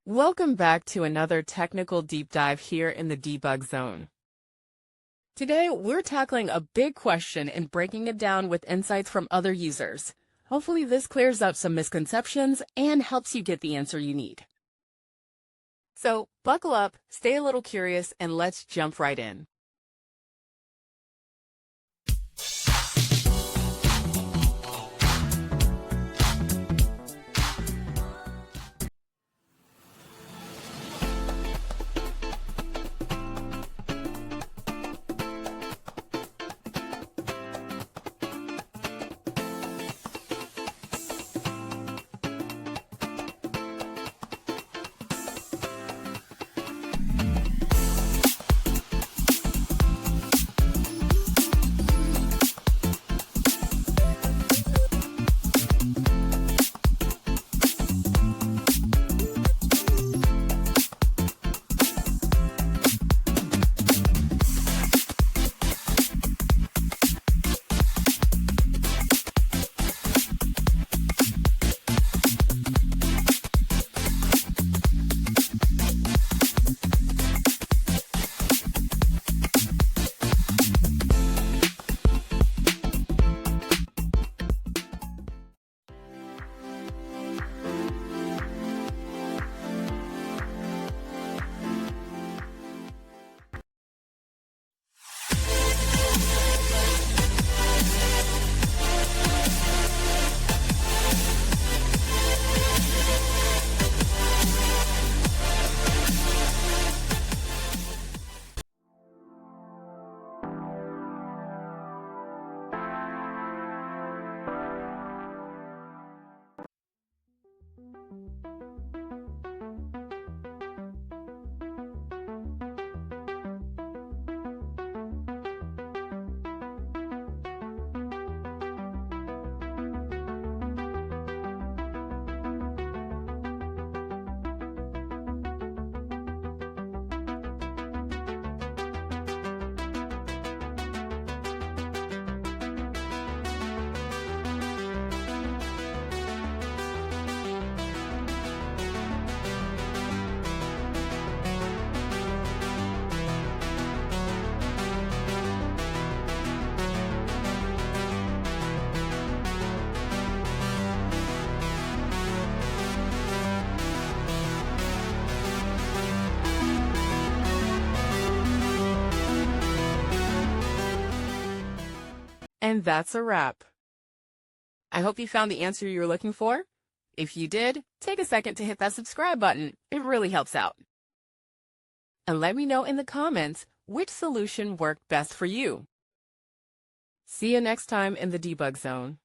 Welcome back to another technical deep dive here in the debug zone. Today, we're tackling a big question and breaking it down with insights from other users. Hopefully this clears up some misconceptions and helps you get the answer you need. So buckle up, stay a little curious, and let's jump right in. And that's a wrap. I hope you found the answer you were looking for. If you did, take a second to hit that subscribe button. It really helps out. And let me know in the comments which solution worked best for you. See you next time in the debug zone.